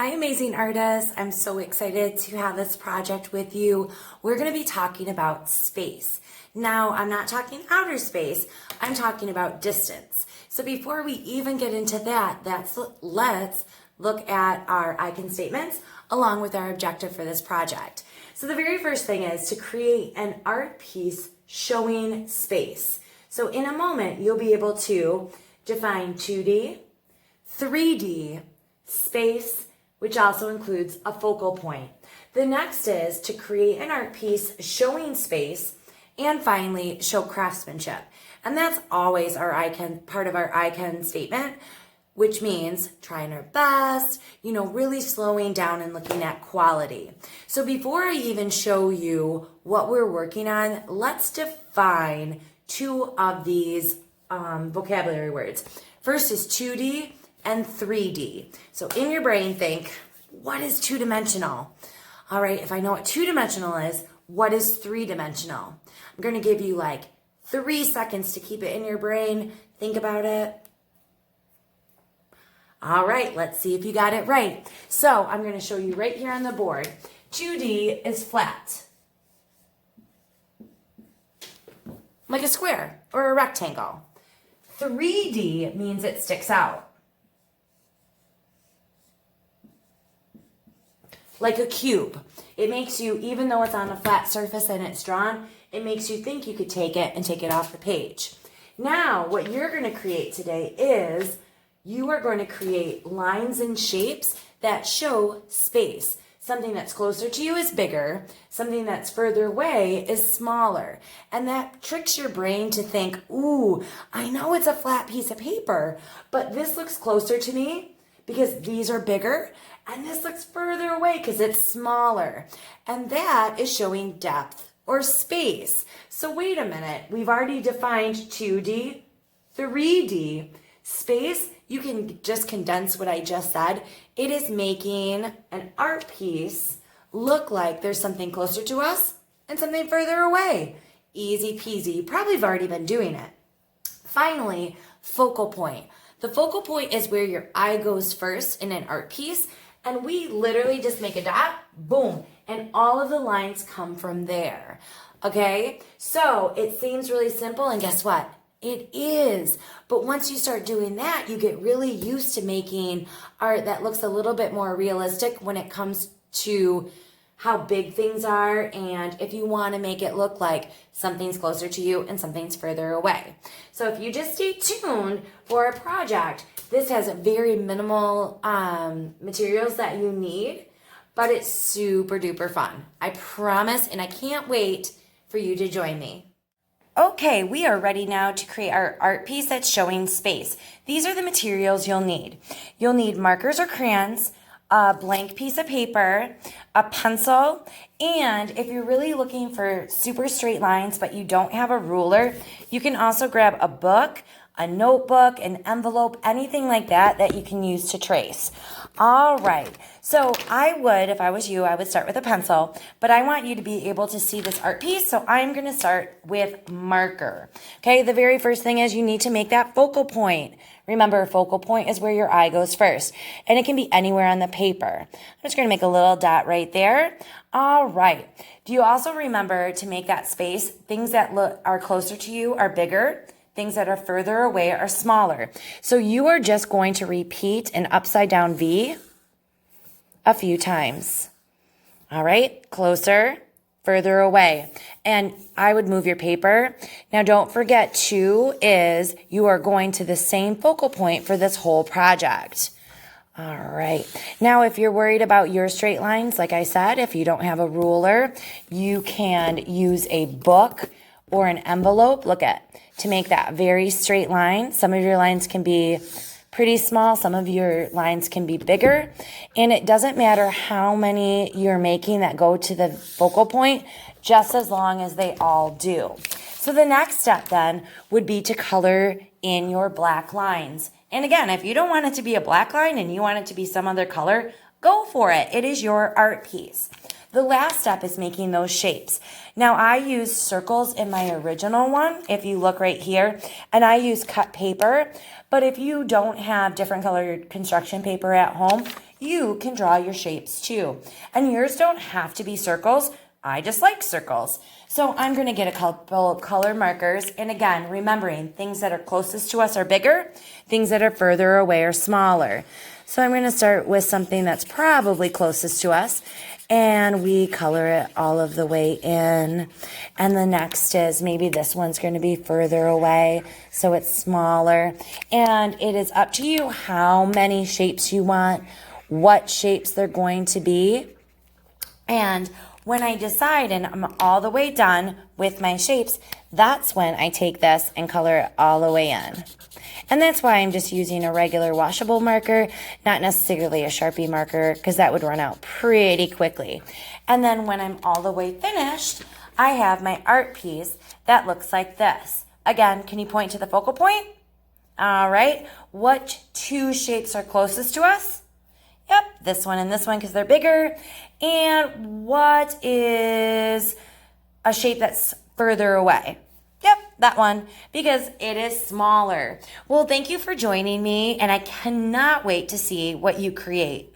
Hi, amazing artists. I'm so excited to have this project with you. We're going to be talking about space. Now, I'm not talking outer space, I'm talking about distance. So before we even get into that, let's look at our icon statements along with our objective for this project. So the very first thing is to create an art piece showing space. So in a moment, you'll be able to define 2D, 3D, space, which also includes a focal point. The next is to create an art piece showing space, and finally show craftsmanship. And that's always our icon, part of our icon statement, which means trying our best, really slowing down and looking at quality. So before I even show you what we're working on, let's define two of these vocabulary words. First is 2D and 3D. So in your brain, think, what is two-dimensional? All right, if I know what two-dimensional is, what is three-dimensional? I'm going to give you like 3 seconds to keep it in your brain. Think about it. All right, let's see if you got it right. So I'm going to show you right here on the board. 2D is flat, like a square or a rectangle. 3D means it sticks out, like a cube. It makes you, even though it's on a flat surface and it's drawn, it makes you think you could take it and take it off the page. Now, what you're going to create today is you are going to create lines and shapes that show space. Something that's closer to you is bigger. Something that's further away is smaller. And that tricks your brain to think, ooh, I know it's a flat piece of paper, but this looks closer to me because these are bigger, and this looks further away because it's smaller. And that is showing depth or space. So wait a minute, we've already defined 2D, 3D. Space, you can just condense what I just said. It is making an art piece look like there's something closer to us and something further away. Easy peasy, you probably have already been doing it. Finally, focal point. The focal point is where your eye goes first in an art piece, and we literally just make a dot, boom, and all of the lines come from there, okay? So it seems really simple, and guess what? It is. But once you start doing that, you get really used to making art that looks a little bit more realistic when it comes to how big things are, and if you want to make it look like something's closer to you and something's further away. So if you just stay tuned for a project, this has very minimal materials that you need, but it's super duper fun. I promise, and I can't wait for you to join me. Okay, we are ready now to create our art piece that's showing space. These are the materials you'll need. You'll need markers or crayons, a blank piece of paper, a pencil, and if you're really looking for super straight lines but you don't have a ruler, you can also grab a book, a notebook, an envelope, anything like that that you can use to trace. All right, so if I was you, I would start with a pencil, but I want you to be able to see this art piece, so I'm going to start with marker. Okay, the very first thing is you need to make that focal point. Remember, focal point is where your eye goes first, and it can be anywhere on the paper. I'm just going to make a little dot right there. All right. Do you also remember to make that space? Things that are closer to you are bigger. Things that are further away are smaller. So you are just going to repeat an upside down V a few times. All right, closer, further away. And I would move your paper. Now don't forget too is you are going to the same focal point for this whole project. All right. Now, if you're worried about your straight lines, like I said, if you don't have a ruler, you can use a book or an envelope. To make that very straight line. Some of your lines can be pretty small. Some of your lines can be bigger. And it doesn't matter how many you're making that go to the focal point, just as long as they all do. So the next step then would be to color in your black lines. And again, if you don't want it to be a black line and you want it to be some other color, go for it. It is your art piece. The last step is making those shapes. Now, I use circles in my original one, if you look right here, and I use cut paper. But if you don't have different colored construction paper at home, you can draw your shapes too. And yours don't have to be circles. I just like circles. So I'm going to get a couple color markers. And again, remembering things that are closest to us are bigger, things that are further away are smaller. So I'm going to start with something that's probably closest to us. And we color it all of the way in. And the next is maybe this one's going to be further away, so it's smaller. And it is up to you how many shapes you want, what shapes they're going to be. And when I decide and I'm all the way done with my shapes, that's when I take this and color it all the way in. And that's why I'm just using a regular washable marker, not necessarily a Sharpie marker, because that would run out pretty quickly. And then when I'm all the way finished, I have my art piece that looks like this. Again, can you point to the focal point? All right. What two shapes are closest to us? Yep, this one and this one because they're bigger. And what is a shape that's further away? Yep, that one, because it is smaller. Well, thank you for joining me, and I cannot wait to see what you create.